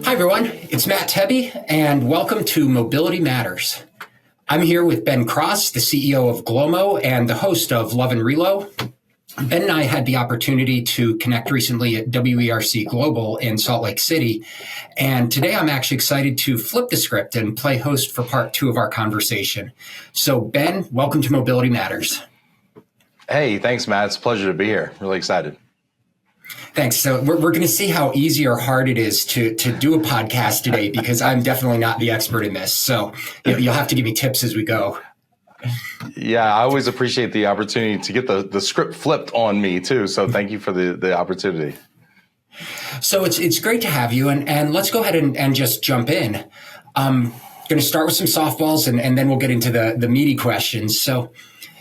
Hi, everyone. It's Matt Tebbe, and welcome to Mobility Matters. I'm here with Ben Cross, the CEO of Glomo and the host of Love and Relo. Ben and I had the opportunity to connect recently at WERC Global in Salt Lake City. And today I'm actually excited to flip the script and play host for part two of our conversation. So, Ben, welcome to Mobility Matters. Hey, thanks, Matt. It's a pleasure to be here. Really excited. Thanks. So we're going to see how easy or hard it is to do a podcast today, because I'm definitely not the expert in this. So you'll have to give me tips as we go. Yeah, I always appreciate the opportunity to get the script flipped on me too. So thank you for the opportunity. So it's great to have you, and let's go ahead and just jump in. I'm going to start with some softballs, and then we'll get into the meaty questions. So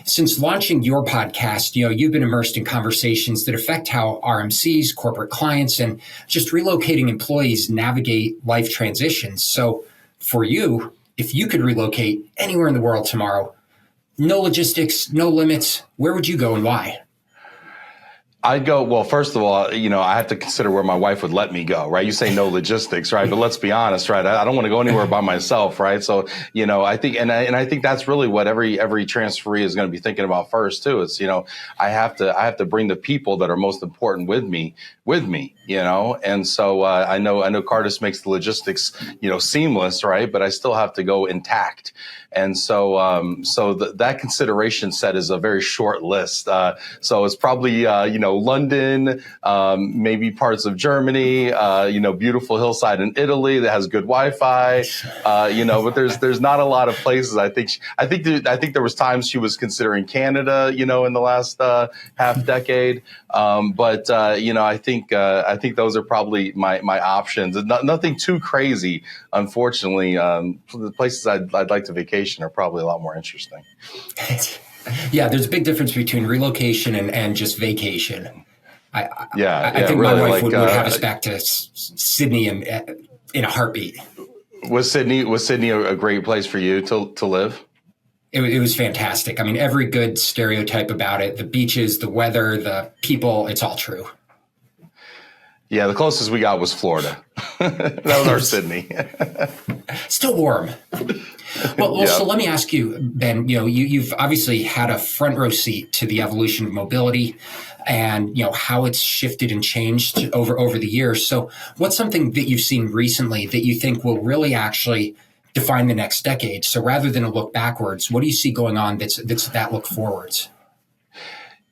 since launching your podcast, you've been immersed in conversations that affect how RMCs, corporate clients, and just relocating employees navigate life transitions. So for you, if you could relocate anywhere in the world tomorrow, no logistics, no limits, where would you go and why? I'd go, well, first of all, I have to consider where my wife would let me go, right? You say no logistics, right? But let's be honest, right? I don't want to go anywhere by myself, right? So, I think, and I think that's really what every transferee is going to be thinking about first too. It's, I have to bring the people that are most important with me, and so I know Cartus makes the logistics, seamless, right? But I still have to go intact. And so, that consideration set is a very short list. So it's probably, London, maybe parts of Germany, beautiful hillside in Italy that has good Wi-Fi, but there's not a lot of places. I think there was times she was considering Canada, in the last half decade. I think those are probably my options. Nothing too crazy, unfortunately. The places I'd like to vacation are probably a lot more interesting. Yeah, there's a big difference between relocation and just vacation. I think really, my wife would have us back to Sydney in a heartbeat. Was Sydney a great place for you to live? It was fantastic. I mean, every good stereotype about it, the beaches, the weather, the people, it's all true. Yeah, the closest we got was Florida. That was our Sydney. Still warm. Well, So let me ask you, Ben, you've obviously had a front row seat to the evolution of mobility and, how it's shifted and changed over the years. So what's something that you've seen recently that you think will really actually define the next decade? So rather than a look backwards, what do you see going on that's that look forwards?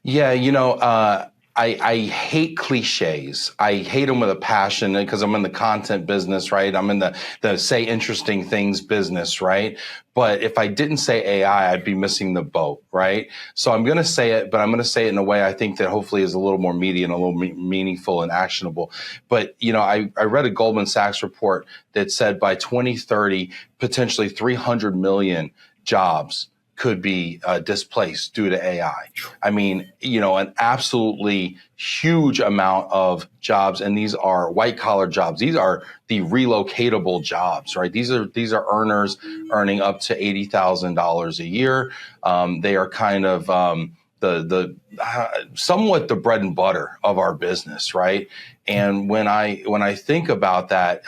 Yeah, I hate cliches. I hate them with a passion because I'm in the content business, right? I'm in the say interesting things business, right? But if I didn't say AI, I'd be missing the boat, right? So I'm going to say it, but I'm going to say it in a way I think that hopefully is a little more meaty and a little meaningful and actionable. But, I read a Goldman Sachs report that said by 2030, potentially 300 million jobs could be displaced due to AI. I mean, an absolutely huge amount of jobs, and these are white collar jobs. These are the relocatable jobs, right? These are earners earning up to $80,000 a year. They are kind of the somewhat the bread and butter of our business, right? And when I think about that,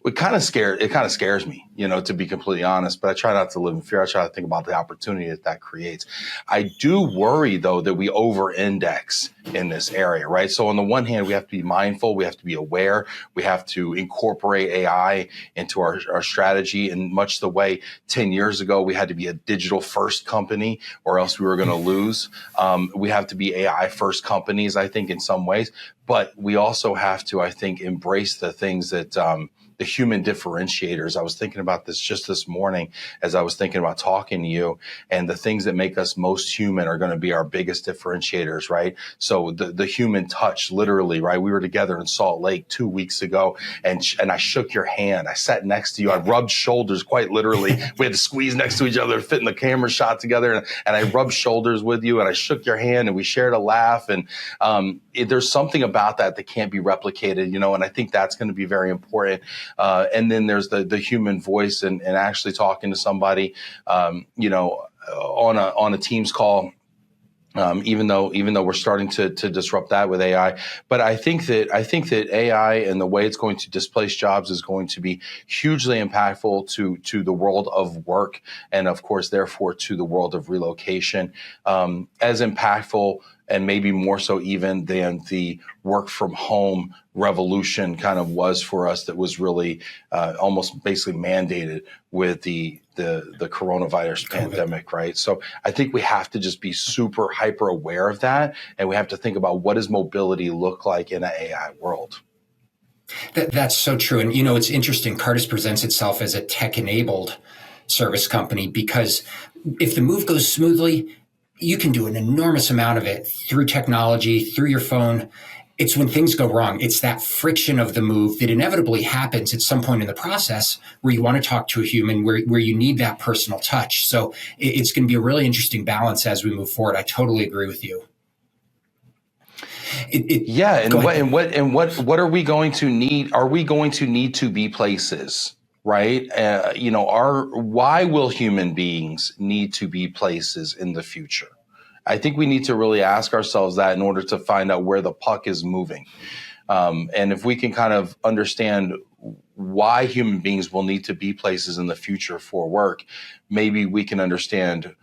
it kind of scares me, to be completely honest, but I try not to live in fear. I try to think about the opportunity that creates. I do worry, though, that we over-index in this area, right? So on the one hand, we have to be mindful. We have to be aware. We have to incorporate AI into our strategy in much the way 10 years ago, we had to be a digital first company or else we were going to lose. We have to be AI first companies, I think, in some ways, but we also have to, I think, embrace the things that, the human differentiators. I was thinking about this just this morning as I was thinking about talking to you, and the things that make us most human are going to be our biggest differentiators, right? So the human touch, literally, right? We were together in Salt Lake 2 weeks ago, and I shook your hand. I sat next to you. I rubbed shoulders, quite literally. We had to squeeze next to each other, fit in the camera shot together, and I rubbed shoulders with you, and I shook your hand, and we shared a laugh. And there's something about that can't be replicated, and I think that's going to be very important. And then there's the human voice and actually talking to somebody, on a Teams call Even though we're starting to disrupt that with AI. But I think that AI and the way it's going to displace jobs is going to be hugely impactful to the world of work, and of course, therefore, to the world of relocation. As impactful, and maybe more so even than the work from home revolution kind of was for us, that was really almost basically mandated with the coronavirus pandemic, right? So I think we have to just be super hyper aware of that, and we have to think about what does mobility look like in an AI world. That's so true. And, it's interesting. Cartus presents itself as a tech-enabled service company because if the move goes smoothly, you can do an enormous amount of it through technology, through your phone. It's when things go wrong. It's that friction of the move that inevitably happens at some point in the process where you want to talk to a human, where you need that personal touch. So it's going to be a really interesting balance as we move forward. I totally agree with you. What are we going to need? Are we going to need to be places? Right? Why will human beings need to be places in the future? I think we need to really ask ourselves that in order to find out where the puck is moving. And if we can kind of understand why human beings will need to be places in the future for work, maybe we can understand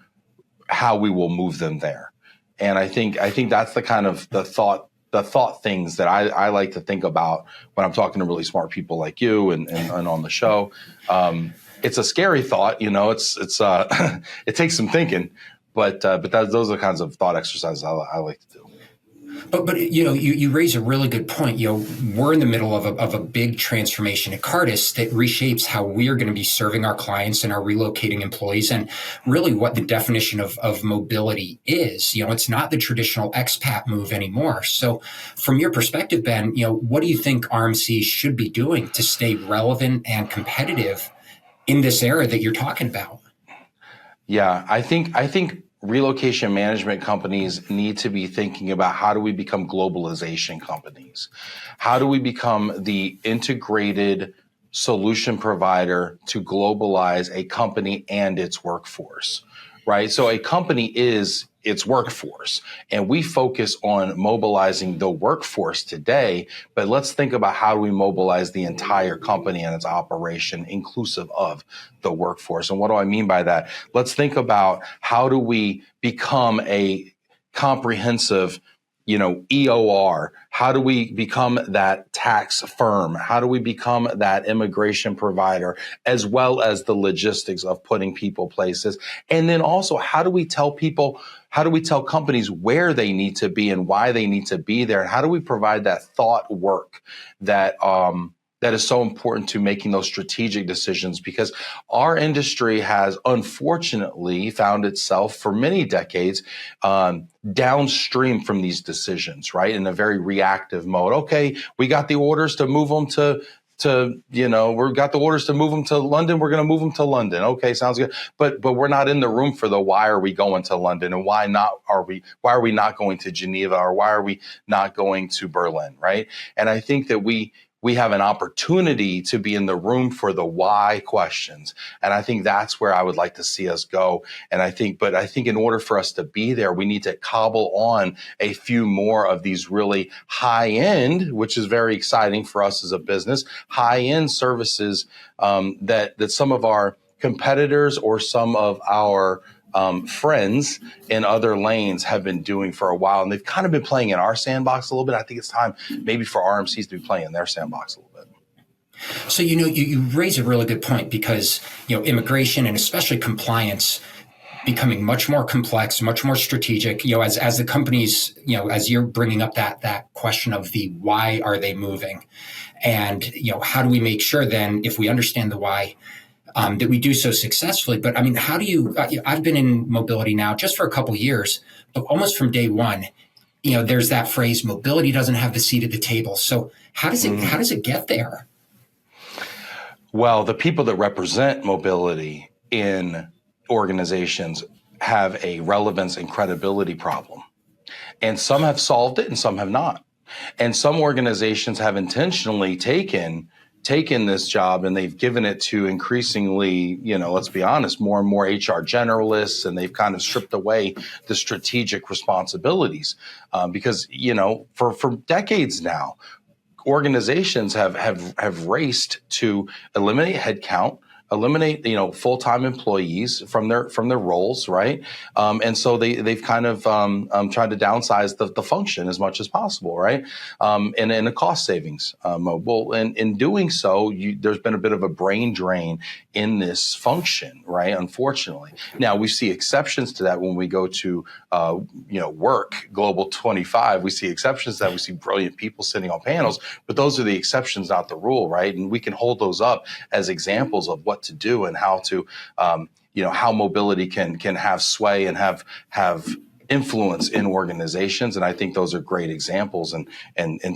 how we will move them there. And I think that's the kind of the thought things that I like to think about when I'm talking to really smart people like you and on the show. It's a scary thought, it's it takes some thinking, but those are the kinds of thought exercises I like to do. But you raise a really good point. We're in the middle of a big transformation at Cartus that reshapes how we are going to be serving our clients and our relocating employees, and really what the definition of mobility is. It's not the traditional expat move anymore. So, from your perspective, Ben, what do you think RMC should be doing to stay relevant and competitive in this era that you're talking about? Yeah, I think relocation management companies need to be thinking about how do we become globalization companies? How do we become the integrated solution provider to globalize a company and its workforce, right? So a company is its workforce, and we focus on mobilizing the workforce today, but let's think about how do we mobilize the entire company and its operation inclusive of the workforce. And what do I mean by that? Let's think about how do we become a comprehensive EOR? How do we become that tax firm? How do we become that immigration provider, as well as the logistics of putting people places? And then also, how do we tell companies where they need to be and why they need to be there? And how do we provide that thought work that is so important to making those strategic decisions? Because our industry has unfortunately found itself for many decades downstream from these decisions, right? In a very reactive mode. Okay, we got the orders to move them we've got the orders to move them to London. We're going to move them to London. Okay, sounds good. But we're not in the room for the why are we going to London, and why are we not going to Geneva, or why are we not going to Berlin, right? And I think that we have an opportunity to be in the room for the why questions. And I think that's where I would like to see us go. And I think in order for us to be there, we need to cobble on a few more of these really high end, which is very exciting for us as a business, high end services that some of our competitors or some of our friends in other lanes have been doing for a while, and they've kind of been playing in our sandbox a little bit. I think it's time maybe for RMCs to be playing in their sandbox a little bit. So, you raise a really good point, because, immigration and especially compliance becoming much more complex, much more strategic, as the companies, as you're bringing up that question of the why are they moving, and, how do we make sure then, if we understand the why, that we do so successfully. But I mean, how do you, I've been in mobility now just for a couple of years, but almost from day one, there's that phrase, mobility doesn't have the seat at the table. So how does it get there? Well, the people that represent mobility in organizations have a relevance and credibility problem. And some have solved it and some have not. And some organizations have intentionally taken taken this job and they've given it to increasingly, let's be honest, more and more HR generalists, and they've kind of stripped away the strategic responsibilities because, for decades now, organizations have raced to eliminate headcount, eliminate full-time employees from their roles, right? And so they've kind of tried to downsize the function as much as possible, right? And a cost savings. Well, in doing so, there's been a bit of a brain drain in this function, right? Unfortunately, now we see exceptions to that when we go to work Global 25. We see exceptions to that. We see brilliant people sitting on panels, but those are the exceptions, not the rule, right? And we can hold those up as examples of what to do and how to, how mobility can have sway and have influence in organizations. And I think those are great examples and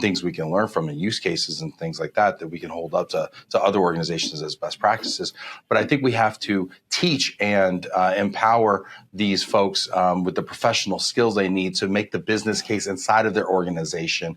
things we can learn from, and use cases and things like that we can hold up to other organizations as best practices. But I think we have to teach and empower these folks with the professional skills they need to make the business case inside of their organization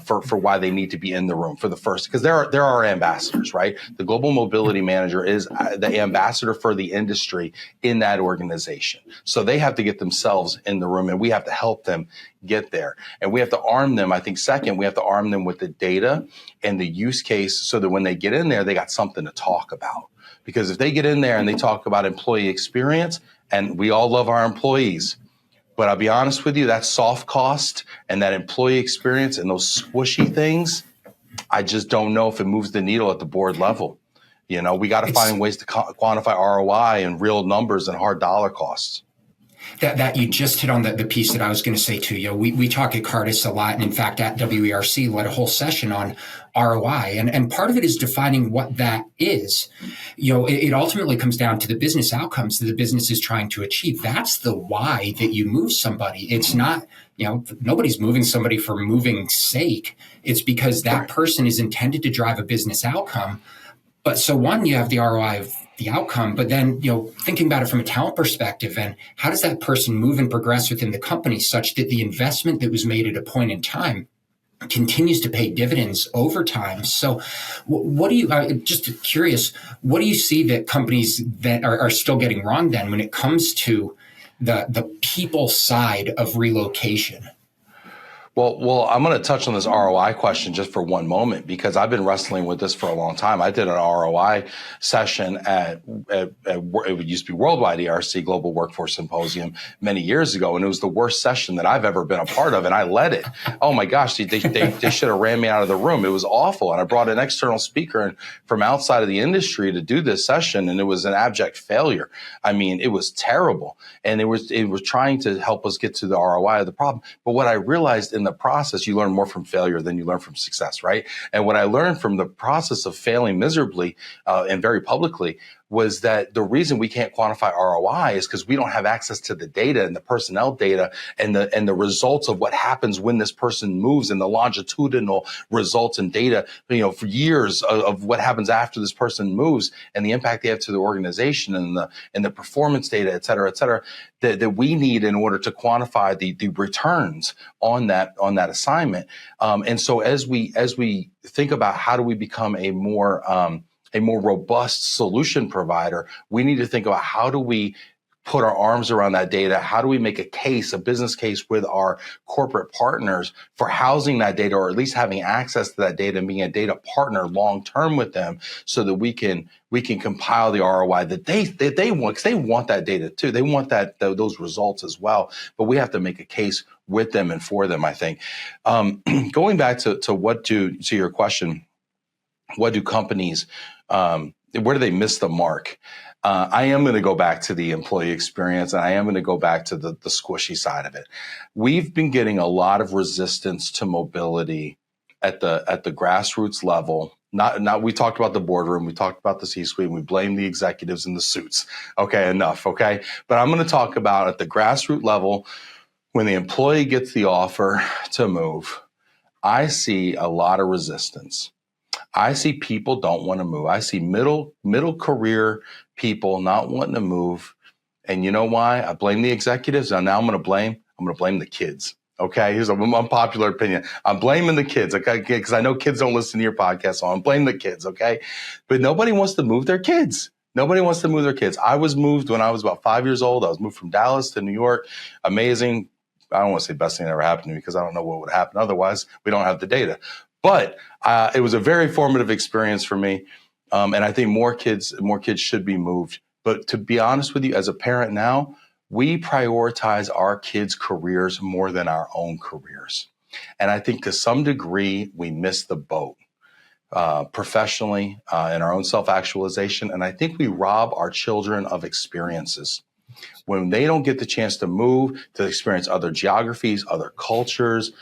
for why they need to be in the room for the first, because there are ambassadors, right? The global mobility manager is the ambassador for the industry in that organization. So they have to get themselves in the room, and we have to help them get there. And we have to arm them. I think second, we have to arm them with the data and the use case so that when they get in there, they got something to talk about. Because if they get in there and they talk about employee experience, and we all love our employees, but I'll be honest with you, that soft cost and that employee experience and those squishy things, I just don't know if it moves the needle at the board level. We got to find ways to quantify ROI and real numbers and hard dollar costs. That you just hit on the piece that I was going to say to you. We talk at Cartus a lot, and in fact at WERC led a whole session on ROI, and part of it is defining what that is. It ultimately comes down to the business outcomes that the business is trying to achieve. That's the why that you move somebody. It's not, nobody's moving somebody for moving's sake. It's because that person is intended to drive a business outcome. But so one, you have the ROI of the outcome, but then, thinking about it from a talent perspective, and how does that person move and progress within the company such that the investment that was made at a point in time continues to pay dividends over time? So what do you, just curious, what do you see that companies that are still getting wrong then when it comes to the people side of relocation? Well, I'm going to touch on this ROI question just for one moment, because I've been wrestling with this for a long time. I did an ROI session at it used to be Worldwide ERC Global Workforce Symposium many years ago, and it was the worst session that I've ever been a part of, and I led it. Oh my gosh, they should have ran me out of the room. It was awful, and I brought an external speaker from outside of the industry to do this session, and it was an abject failure. I mean, it was terrible, and it was trying to help us get to the ROI of the problem. But what I realized in the process, you learn more from failure than you learn from success, right? And what I learned from the process of failing miserably and very publicly was that the reason we can't quantify ROI is because we don't have access to the data and the personnel data and the results of what happens when this person moves, and the longitudinal results and data, for years of what happens after this person moves and the impact they have to the organization and the performance data, et cetera, that we need in order to quantify the returns on that assignment. And so as we think about how do we become a more robust solution provider, we need to think about how do we put our arms around that data? How do we make a business case with our corporate partners for housing that data, or at least having access to that data and being a data partner long-term with them, so that we can compile the ROI that they want, because they want that data too. They want those results as well, but we have to make a case with them and for them, I think. Going back to your question, what do companies, where do they miss the mark? I am going to go back to the employee experience, and I am going to go back to the squishy side of it. We've been getting a lot of resistance to mobility at the grassroots level. Not we talked about the boardroom, we talked about the C-suite, and we blame the executives in the suits. Okay, enough. Okay, but I'm going to talk about at the grassroots level, when the employee gets the offer to move. I see a lot of resistance. I see people don't want to move. I see middle career people not wanting to move. And you know why? I blame the executives. And now I'm going to blame the kids. Okay, here's an unpopular opinion. I'm blaming the kids, okay? Because I know kids don't listen to your podcast, so I'm blaming the kids, okay? But nobody wants to move their kids. Nobody wants to move their kids. I was moved when I was about 5 years old. I was moved from Dallas to New York. Amazing. I don't want to say best thing that ever happened to me because I don't know what would happen otherwise. We don't have the data. But it was a very formative experience for me. And I think more kids should be moved. But to be honest with you, as a parent now, we prioritize our kids' careers more than our own careers. And I think to some degree, we miss the boat professionally in our own self-actualization. And I think we rob our children of experiences. When they don't get the chance to move, to experience other geographies, other cultures,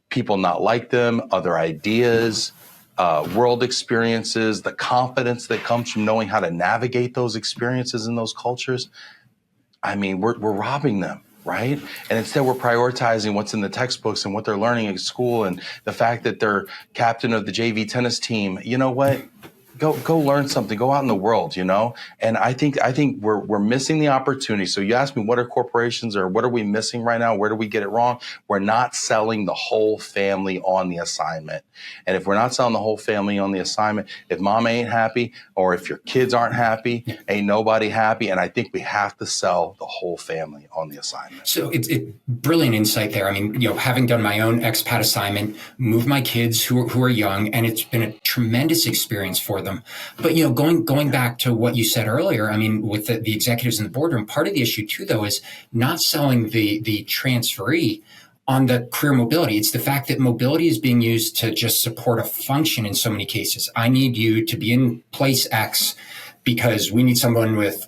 people not like them, other ideas, world experiences, the confidence that comes from knowing how to navigate those experiences in those cultures, I mean, we're robbing them, right? And instead we're prioritizing what's in the textbooks and what they're learning at school and the fact that they're captain of the JV tennis team. You know what? Go learn something. Go out in the world, you know? And I think we're missing the opportunity. So you asked me, what are corporations or what are we missing right now? Where do we get it wrong? We're not selling the whole family on the assignment. And if we're not selling the whole family on the assignment, if mom ain't happy or if your kids aren't happy, ain't nobody happy. And I think we have to sell the whole family on the assignment. So it's brilliant insight there. I mean, having done my own expat assignment, moved my kids who are young, and it's been a tremendous experience for them. But, going back to what you said earlier, I mean, with the executives in the boardroom, part of the issue too, though, is not selling the transferee on the career mobility. It's the fact that mobility is being used to just support a function in so many cases. I need you to be in place X because we need someone with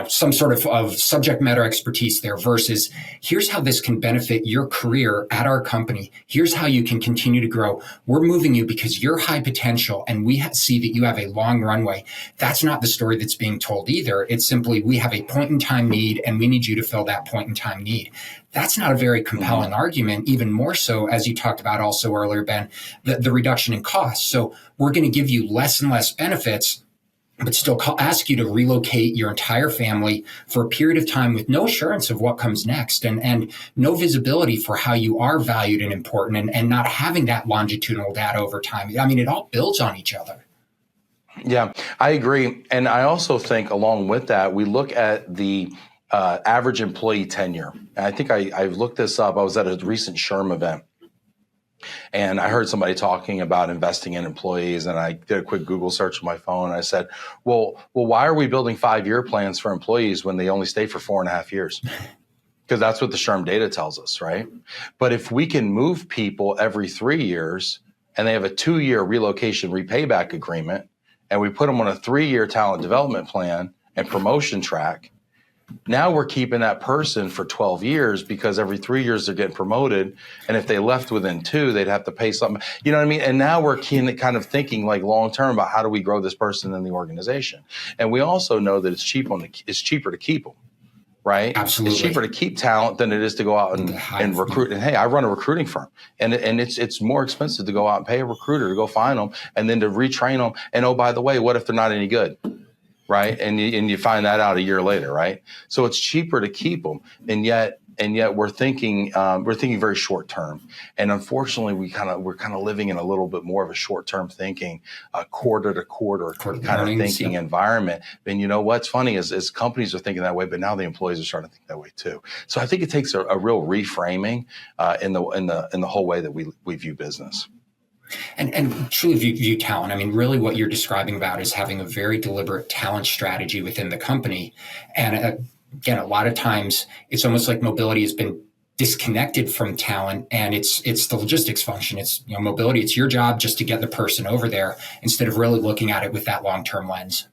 some sort of subject matter expertise there versus here's how this can benefit your career at our company. Here's how you can continue to grow. We're moving you because you're high potential and we see that you have a long runway. That's not the story that's being told either. It's simply we have a point in time need and we need you to fill that point in time need. That's not a very compelling argument, even more so, as you talked about also earlier, Ben, the reduction in costs. So we're going to give you less and less benefits, but still ask you to relocate your entire family for a period of time with no assurance of what comes next and no visibility for how you are valued and important and not having that longitudinal data over time. I mean, it all builds on each other. Yeah, I agree. And I also think along with that, we look at the average employee tenure. And I think I've looked this up. I was at a recent SHRM event. And I heard somebody talking about investing in employees, and I did a quick Google search on my phone. And I said, well, why are we building 5-year plans for employees when they only stay for 4.5 years? Because that's what the SHRM data tells us, right? But if we can move people every 3 years and they have a 2-year relocation repayback agreement, and we put them on a 3-year talent development plan and promotion track, now we're keeping that person for 12 years because every 3 years they're getting promoted. And if they left within 2, they'd have to pay something. You know what I mean? And now we're kind of thinking like long term about how do we grow this person in the organization. And we also know that it's cheaper to keep them, right? Absolutely. It's cheaper to keep talent than it is to go out and recruit. And hey, I run a recruiting firm, and it's more expensive to go out and pay a recruiter to go find them and then to retrain them. And oh, by the way, what if they're not any good? Right. And you find that out a year later. Right. So it's cheaper to keep them. And yet we're thinking very short term. And unfortunately, we're kind of living in a little bit more of a short term thinking, quarter to quarter kind of thinking environment. And you know what's funny is companies are thinking that way, but now the employees are starting to think that way too. So I think it takes a real reframing in the whole way that we view business. And truly view talent. I mean, really what you're describing about is having a very deliberate talent strategy within the company. And again, a lot of times it's almost like mobility has been disconnected from talent, and it's the logistics function. It's mobility. It's your job just to get the person over there instead of really looking at it with that long-term lens.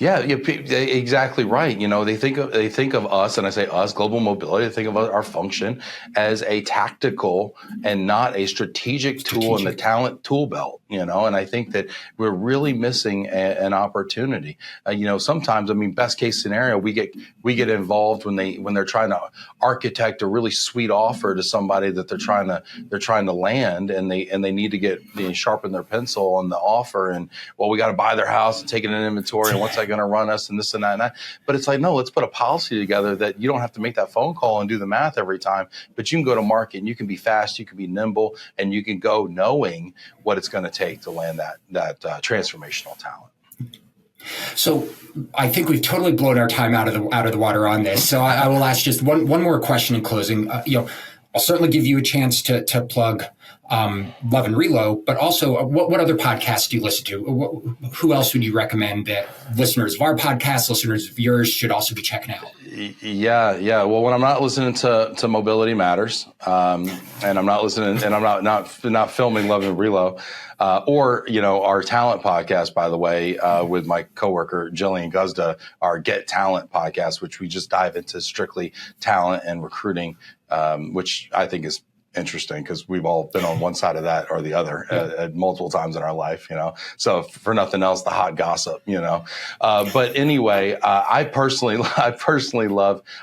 Yeah, exactly right. They think of us, and I say us, global mobility. They think of our function as a tactical and not a strategic tool in the talent tool belt. And I think that we're really missing an opportunity. Sometimes, best case scenario, we get involved when they're trying to architect a really sweet offer to somebody that they're trying to land, and they need to sharpen their pencil on the offer. And well, we got to buy their house and take it in inventory. And once I going to run us and this and that and that. But it's like, no, let's put a policy together that you don't have to make that phone call and do the math every time, but you can go to market and you can be fast, you can be nimble, and you can go knowing what it's going to take to land that transformational talent. So I think we've totally blown our time out of the water on this. So I will ask just one more question in closing. I'll certainly give you a chance to plug Love and Relo, but also what other podcasts do you listen to? Who else would you recommend that listeners of our podcast, listeners of yours should also be checking out? Yeah. Well, when I'm not listening to Mobility Matters, and I'm not listening, and I'm not filming Love and Relo, or our talent podcast, by the way, with my coworker Jillian Guzda, our Get Talent podcast, which we just dive into strictly talent and recruiting, which I think is interesting because we've all been on one side of that or the other at multiple times in our life, so for nothing else, the hot gossip, but anyway, I personally love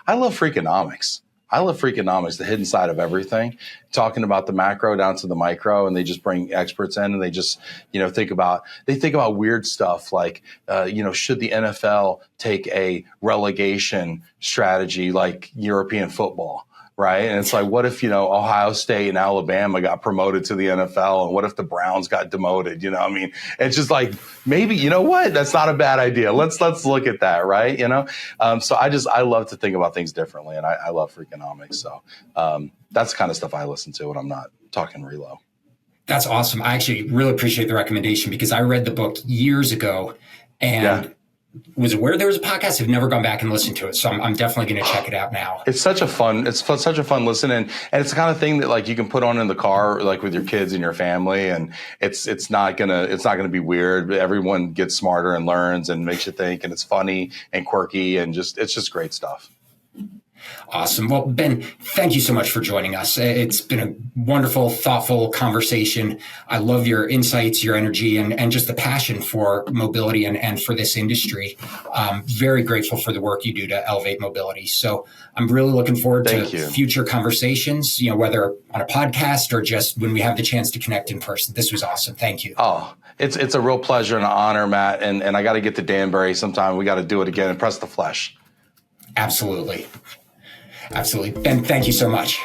Freakonomics. I love Freakonomics, the hidden side of everything, talking about the macro down to the micro, and they just bring experts in and they just, think about weird stuff like, should the NFL take a relegation strategy like European football? Right. And it's like, what if, Ohio State and Alabama got promoted to the NFL? And what if the Browns got demoted? It's just like, maybe, that's not a bad idea. Let's look at that. Right. So I love to think about things differently. And I love Freakonomics. So that's the kind of stuff I listen to when I'm not talking Relo. That's awesome. I actually really appreciate the recommendation because I read the book years ago and was aware there was a podcast. I've never gone back and listened to it. So I'm definitely going to check it out now. It's such a fun listen. And it's the kind of thing that like you can put on in the car, like with your kids and your family. And it's not going to be weird. Everyone gets smarter and learns and makes you think. And it's funny and quirky and it's just great stuff. Awesome. Well, Ben, thank you so much for joining us. It's been a wonderful, thoughtful conversation. I love your insights, your energy, and just the passion for mobility and for this industry. Very grateful for the work you do to elevate mobility. So I'm really looking forward to future conversations, whether on a podcast or just when we have the chance to connect in person. This was awesome. Thank you. Oh, it's a real pleasure and an honor, Matt. And I got to get to Danbury sometime. We got to do it again and press the flesh. Absolutely. Ben, thank you so much.